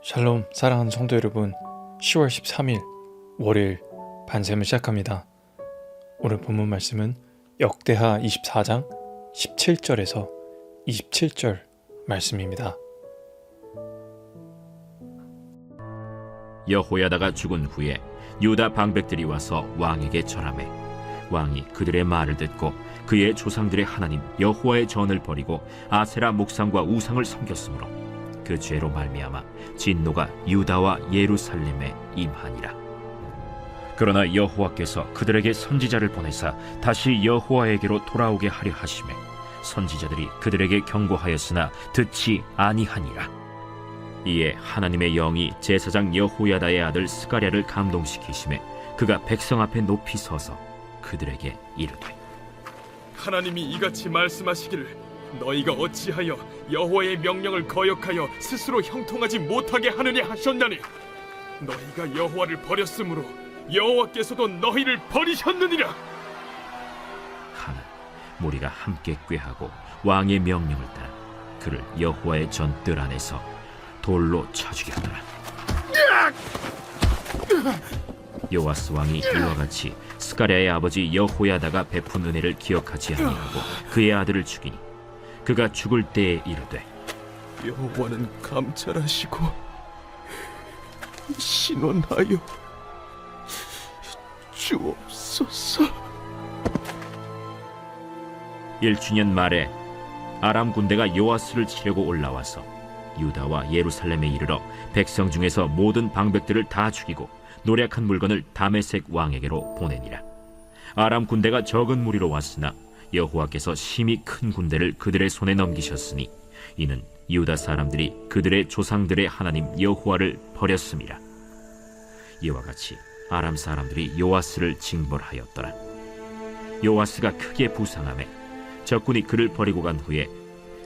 샬롬, 사랑하는 성도 여러분, 10월 13일 월요일 반샘을 시작합니다. 오늘 본문 말씀은 역대하 24장 17절에서 27절 말씀입니다. 여호야다가 죽은 후에 유다 방백들이 와서 왕에게 절하매 왕이 그들의 말을 듣고 그의 조상들의 하나님 여호와의 전을 버리고 아세라 목상과 우상을 섬겼으므로 그 죄로 말미암아 진노가 유다와 예루살렘에 임하니라. 그러나 여호와께서 그들에게 선지자를 보내사 다시 여호와에게로 돌아오게 하려 하시매 선지자들이 그들에게 경고하였으나 듣지 아니하니라. 이에 하나님의 영이 제사장 여호야다의 아들 스가랴를 감동시키시매 그가 백성 앞에 높이 서서 그들에게 이르되 하나님이 이같이 말씀하시기를 너희가 어찌하여 여호와의 명령을 거역하여 스스로 형통하지 못하게 하느냐 하셨나니 너희가 여호와를 버렸으므로 여호와께서도 너희를 버리셨느니라. 하나 무리가 함께 꾀하고 왕의 명령을 따라 그를 여호와의 전뜰 안에서 돌로 쳐 죽였더라. 요아스 왕이 이와 같이 스가랴의 아버지 여호야다가 베푼 은혜를 기억하지 아니하고 그의 아들을 죽이니 그가 죽을 때에 이르되 여호와는 감찰하시고 신원하여 주옵소서. 1주년 말에 아람 군대가 요아스를 치려고 올라와서 유다와 예루살렘에 이르러 백성 중에서 모든 방백들을 다 죽이고 노략한 물건을 다메섹 왕에게로 보내니라. 아람 군대가 적은 무리로 왔으나 여호와께서 심히 큰 군대를 그들의 손에 넘기셨으니 이는 유다 사람들이 그들의 조상들의 하나님 여호와를 버렸음이라. 이와 같이 아람 사람들이 요아스를 징벌하였더라. 요아스가 크게 부상하매 적군이 그를 버리고 간 후에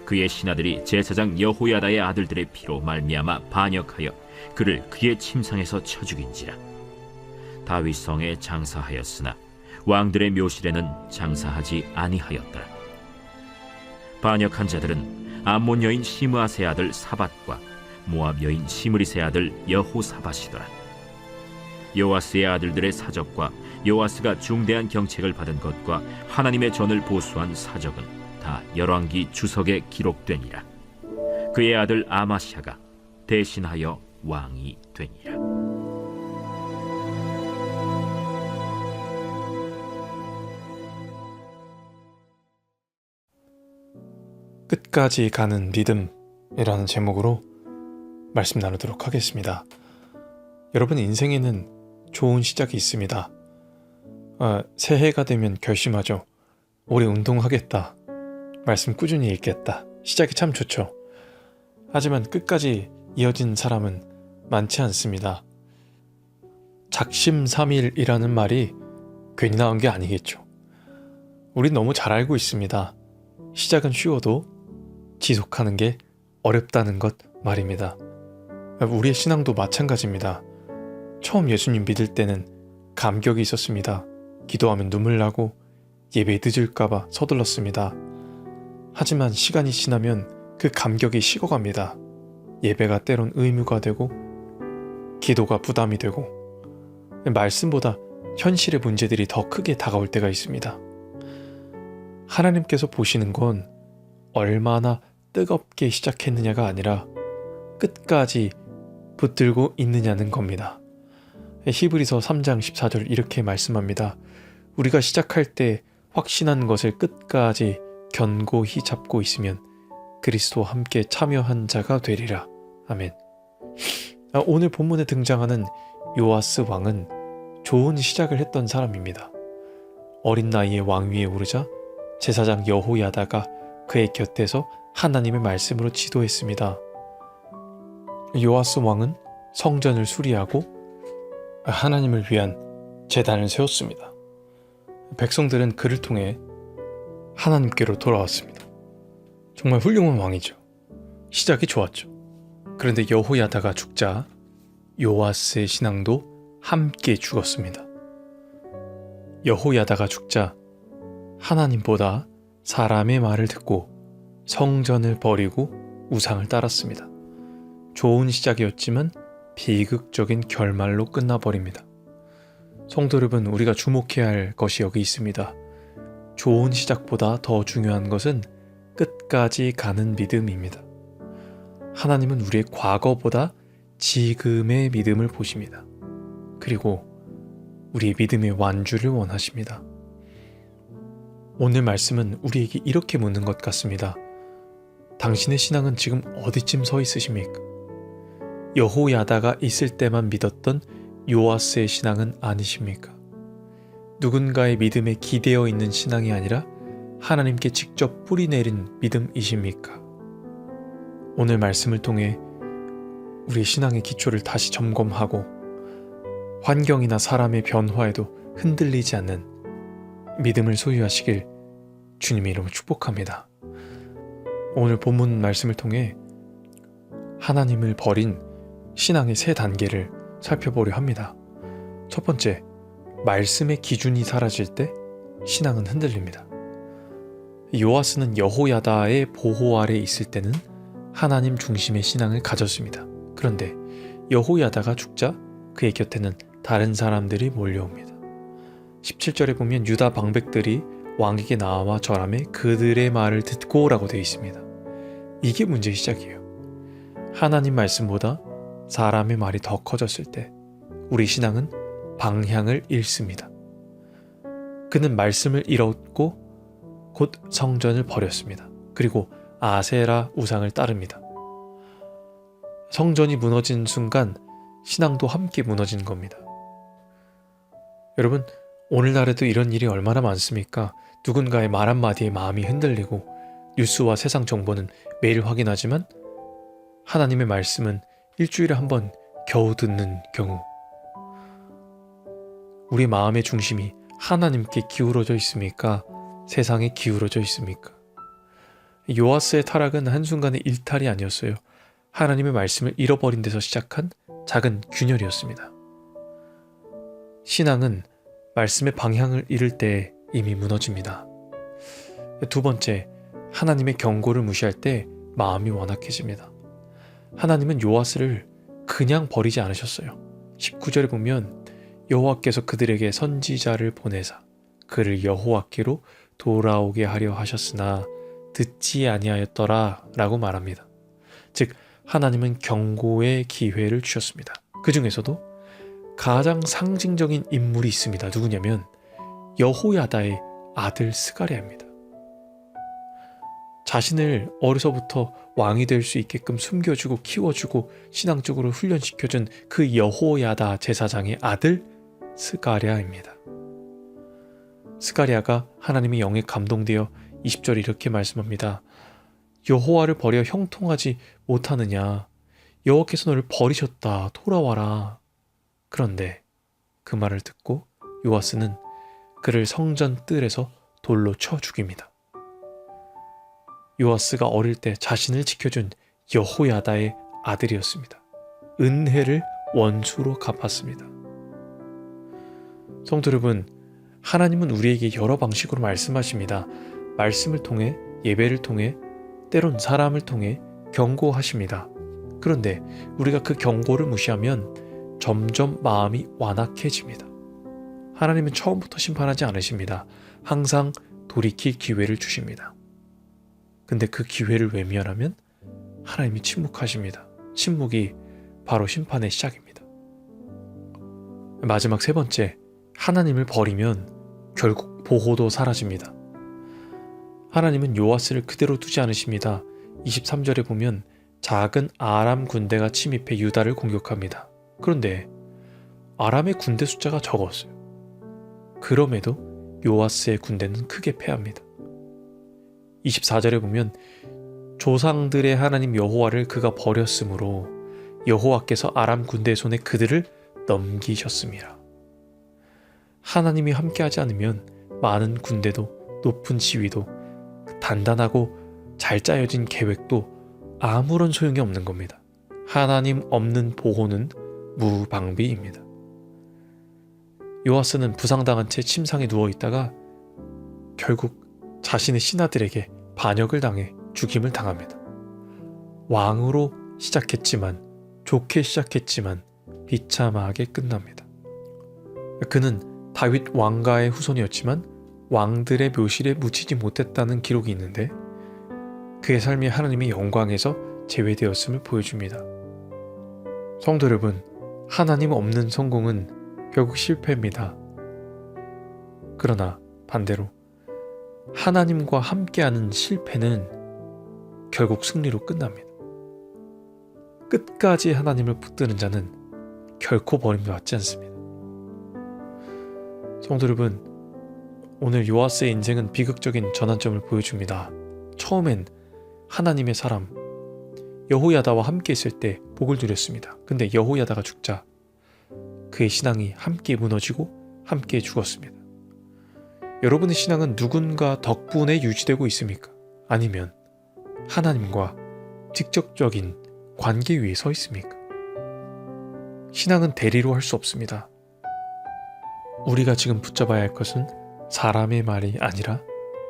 그의 신하들이 제사장 여호야다의 아들들의 피로 말미암아 반역하여 그를 그의 침상에서 쳐 죽인지라. 다윗 성에 장사하였으나 왕들의 묘실에는 장사하지 아니하였더라. 반역한 자들은 암몬 여인 시므아세 아들 사밧과 모압 여인 시므리세 아들 여호사밧이더라. 요아스의 아들들의 사적과 요아스가 중대한 경책을 받은 것과 하나님의 전을 보수한 사적은 다 열왕기 주석에 기록되니라. 그의 아들 아마샤가 대신하여 왕이 되니라. 끝까지 가는 믿음이라는 제목으로 말씀 나누도록 하겠습니다. 여러분 인생에는 좋은 시작이 있습니다. 새해가 되면 결심하죠. 올해 운동하겠다. 말씀 꾸준히 읽겠다. 시작이 참 좋죠. 하지만 끝까지 이어진 사람은 많지 않습니다. 작심삼일이라는 말이 괜히 나온 게 아니겠죠. 우린 너무 잘 알고 있습니다. 시작은 쉬워도 지속하는 게 어렵다는 것 말입니다. 우리의 신앙도 마찬가지입니다. 처음 예수님 믿을 때는 감격이 있었습니다. 기도하면 눈물 나고 예배 늦을까봐 서둘렀습니다. 하지만 시간이 지나면 그 감격이 식어갑니다. 예배가 때론 의무가 되고 기도가 부담이 되고 말씀보다 현실의 문제들이 더 크게 다가올 때가 있습니다. 하나님께서 보시는 건 얼마나 뜨겁게 시작했느냐가 아니라 끝까지 붙들고 있느냐는 겁니다. 히브리서 3장 14절 이렇게 말씀합니다. 우리가 시작할 때 확신한 것을 끝까지 견고히 잡고 있으면 그리스도와 함께 참여한 자가 되리라. 아멘. 오늘 본문에 등장하는 요아스 왕은 좋은 시작을 했던 사람입니다. 어린 나이에 왕위에 오르자 제사장 여호야다가 그의 곁에서 하나님의 말씀으로 지도했습니다. 요아스 왕은 성전을 수리하고 하나님을 위한 제단을 세웠습니다. 백성들은 그를 통해 하나님께로 돌아왔습니다. 정말 훌륭한 왕이죠. 시작이 좋았죠. 그런데 여호야다가 죽자 요아스의 신앙도 함께 죽었습니다. 여호야다가 죽자 하나님보다 사람의 말을 듣고 성전을 버리고 우상을 따랐습니다. 좋은 시작이었지만 비극적인 결말로 끝나버립니다. 성도 여러분, 우리가 주목해야 할 것이 여기 있습니다. 좋은 시작보다 더 중요한 것은 끝까지 가는 믿음입니다. 하나님은 우리의 과거보다 지금의 믿음을 보십니다. 그리고 우리의 믿음의 완주를 원하십니다. 오늘 말씀은 우리에게 이렇게 묻는 것 같습니다. 당신의 신앙은 지금 어디쯤 서 있으십니까? 여호야다가 있을 때만 믿었던 요아스의 신앙은 아니십니까? 누군가의 믿음에 기대어 있는 신앙이 아니라 하나님께 직접 뿌리내린 믿음이십니까? 오늘 말씀을 통해 우리 신앙의 기초를 다시 점검하고 환경이나 사람의 변화에도 흔들리지 않는 믿음을 소유하시길 주님의 이름으로 축복합니다. 오늘 본문 말씀을 통해 하나님을 버린 신앙의 세 단계를 살펴보려 합니다. 첫 번째, 말씀의 기준이 사라질 때 신앙은 흔들립니다. 요아스는 여호야다의 보호 아래 있을 때는 하나님 중심의 신앙을 가졌습니다. 그런데 여호야다가 죽자 그의 곁에는 다른 사람들이 몰려옵니다. 17절에 보면 유다 방백들이 왕에게 나와 절하매 그들의 말을 듣고 라고 되어 있습니다. 이게 문제의 시작이에요. 하나님 말씀보다 사람의 말이 더 커졌을 때 우리 신앙은 방향을 잃습니다. 그는 말씀을 잃었고 곧 성전을 버렸습니다. 그리고 아세라 우상을 따릅니다. 성전이 무너진 순간 신앙도 함께 무너진 겁니다. 여러분, 오늘날에도 이런 일이 얼마나 많습니까? 누군가의 말 한마디에 마음이 흔들리고 뉴스와 세상 정보는 매일 확인하지만 하나님의 말씀은 일주일에 한 번 겨우 듣는 경우, 우리 마음의 중심이 하나님께 기울어져 있습니까? 세상에 기울어져 있습니까? 요아스의 타락은 한순간의 일탈이 아니었어요. 하나님의 말씀을 잃어버린 데서 시작한 작은 균열이었습니다. 신앙은 말씀의 방향을 잃을 때 이미 무너집니다. 두 번째, 하나님의 경고를 무시할 때 마음이 완악해집니다. 하나님은 요아스를 그냥 버리지 않으셨어요. 19절에 보면 여호와께서 그들에게 선지자를 보내사 그를 여호와께로 돌아오게 하려 하셨으나 듣지 아니하였더라 라고 말합니다. 즉 하나님은 경고의 기회를 주셨습니다. 그 중에서도 가장 상징적인 인물이 있습니다. 누구냐면 여호야다의 아들 스가랴입니다. 자신을 어려서부터 왕이 될 수 있게끔 숨겨주고 키워주고 신앙적으로 훈련시켜준 그 여호야다 제사장의 아들 스가랴입니다. 스가랴가 하나님의 영에 감동되어 20절에 이렇게 말씀합니다. 여호와를 버려 형통하지 못하느냐? 여호와께서 너를 버리셨다. 돌아와라. 그런데 그 말을 듣고 요아스는 그를 성전 뜰에서 돌로 쳐 죽입니다. 요아스가 어릴 때 자신을 지켜준 여호야다의 아들이었습니다. 은혜를 원수로 갚았습니다. 성도 여러분, 하나님은 우리에게 여러 방식으로 말씀하십니다. 말씀을 통해, 예배를 통해, 때론 사람을 통해 경고하십니다. 그런데 우리가 그 경고를 무시하면 점점 마음이 완악해집니다. 하나님은 처음부터 심판하지 않으십니다. 항상 돌이킬 기회를 주십니다. 근데 그 기회를 외면하면 하나님이 침묵하십니다. 침묵이 바로 심판의 시작입니다. 마지막 세 번째, 하나님을 버리면 결국 보호도 사라집니다. 하나님은 요아스를 그대로 두지 않으십니다. 23절에 보면 작은 아람 군대가 침입해 유다를 공격합니다. 그런데 아람의 군대 숫자가 적었어요. 그럼에도 요아스의 군대는 크게 패합니다. 24절에 보면 조상들의 하나님 여호와를 그가 버렸으므로 여호와께서 아람 군대의 손에 그들을 넘기셨습니다. 하나님이 함께하지 않으면 많은 군대도 높은 지위도 단단하고 잘 짜여진 계획도 아무런 소용이 없는 겁니다. 하나님 없는 보호는 무방비입니다. 요아스는 부상당한 채 침상에 누워있다가 결국 자신의 신하들에게 반역을 당해 죽임을 당합니다. 왕으로 시작했지만 좋게 시작했지만 비참하게 끝납니다. 그는 다윗 왕가의 후손이었지만 왕들의 묘실에 묻히지 못했다는 기록이 있는데 그의 삶이 하나님의 영광에서 제외되었음을 보여줍니다. 성도 여러분, 하나님 없는 성공은 결국 실패입니다. 그러나 반대로 하나님과 함께하는 실패는 결국 승리로 끝납니다. 끝까지 하나님을 붙드는 자는 결코 버림도 받지 않습니다. 성도 여러분, 오늘 요아스의 인생은 비극적인 전환점을 보여줍니다. 처음엔 하나님의 사람 여호야다와 함께 있을 때 복을 누렸습니다. 근데 여호야다가 죽자 그의 신앙이 함께 무너지고 함께 죽었습니다. 여러분의 신앙은 누군가 덕분에 유지되고 있습니까? 아니면 하나님과 직접적인 관계 위에 서 있습니까? 신앙은 대리로 할 수 없습니다. 우리가 지금 붙잡아야 할 것은 사람의 말이 아니라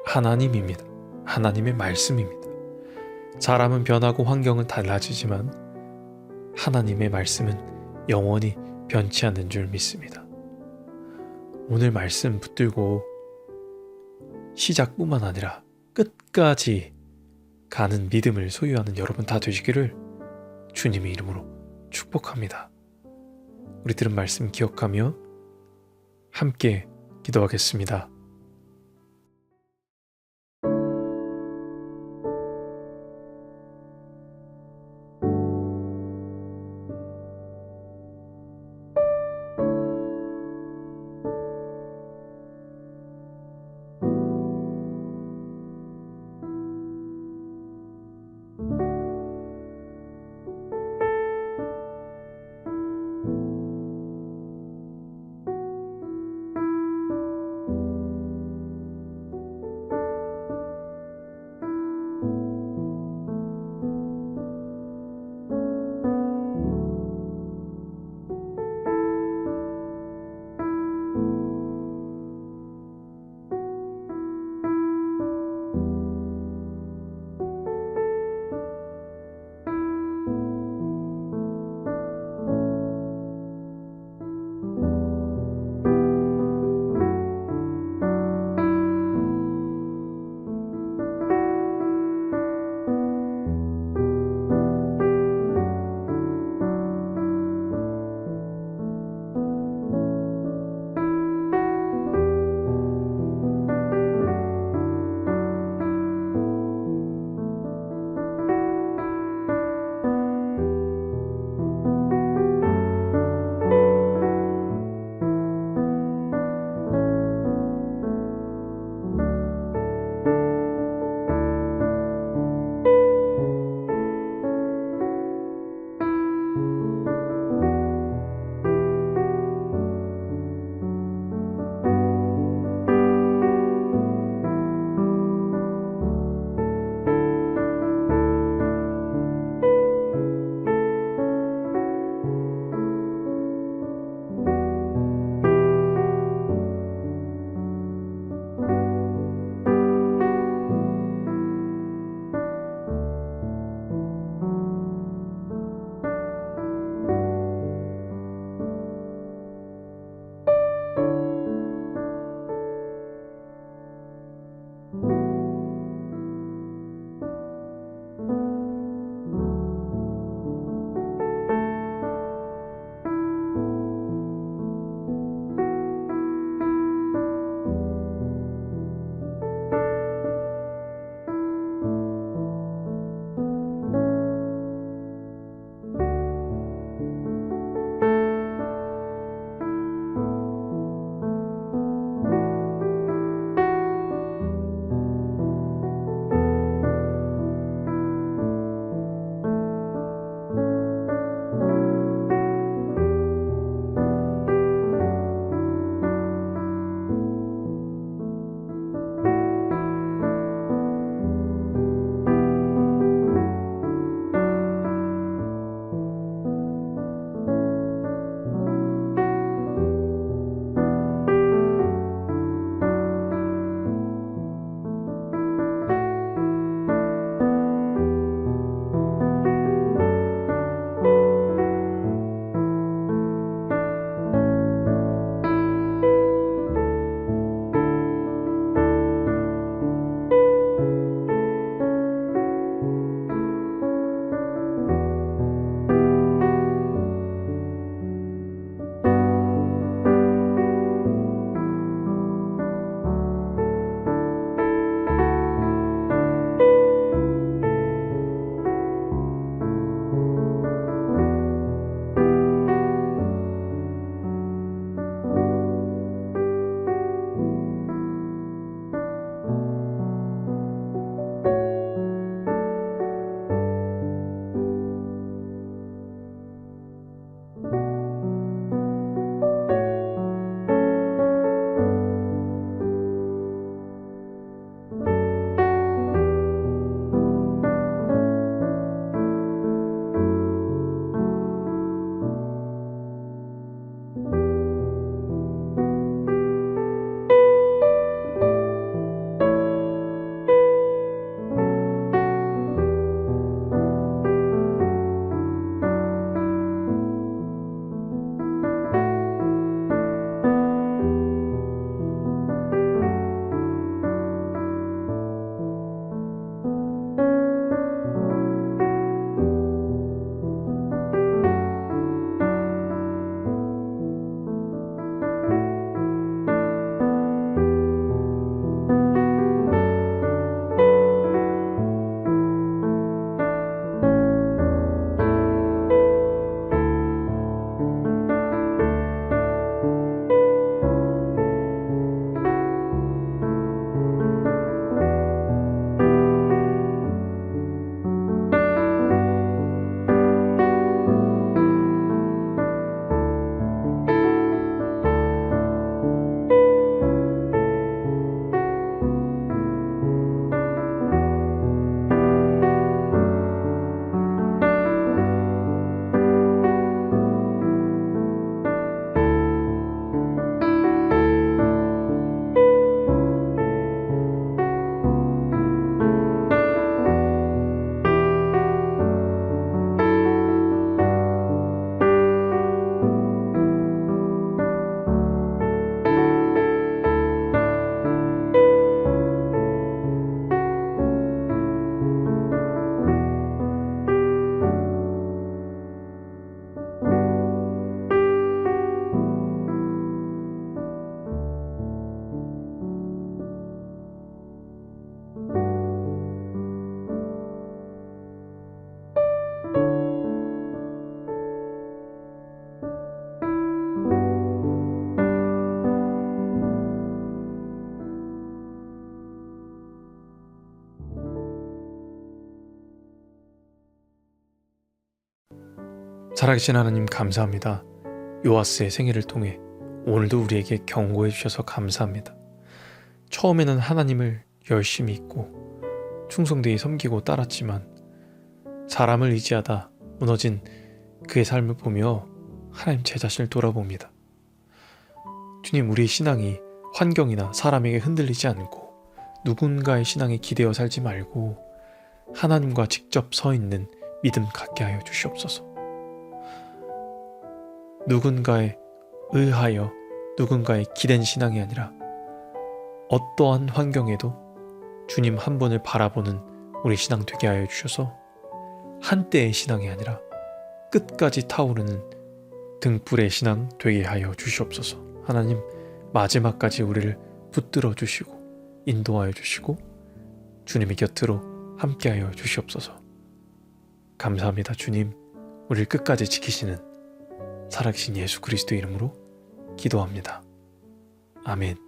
하나님입니다. 하나님의 말씀입니다. 사람은 변하고 환경은 달라지지만 하나님의 말씀은 영원히 변치 않는 줄 믿습니다. 오늘 말씀 붙들고 시작뿐만 아니라 끝까지 가는 믿음을 소유하는 여러분 다 되시기를 주님의 이름으로 축복합니다. 우리 들은 말씀 기억하며 함께 기도하겠습니다. 살아계신 하나님 감사합니다. 요아스의 생애를 통해 오늘도 우리에게 경고해 주셔서 감사합니다. 처음에는 하나님을 열심히 믿고 충성되이 섬기고 따랐지만 사람을 의지하다 무너진 그의 삶을 보며 하나님 제 자신을 돌아봅니다. 주님, 우리의 신앙이 환경이나 사람에게 흔들리지 않고 누군가의 신앙에 기대어 살지 말고 하나님과 직접 서 있는 믿음 갖게 하여 주시옵소서. 누군가에 의하여 누군가의 기댄 신앙이 아니라 어떠한 환경에도 주님 한 분을 바라보는 우리 신앙 되게 하여 주셔서 한때의 신앙이 아니라 끝까지 타오르는 등불의 신앙 되게 하여 주시옵소서. 하나님, 마지막까지 우리를 붙들어 주시고 인도하여 주시고 주님의 곁으로 함께하여 주시옵소서. 감사합니다. 주님, 우리를 끝까지 지키시는 살아계신 예수 그리스도 이름으로 기도합니다. 아멘.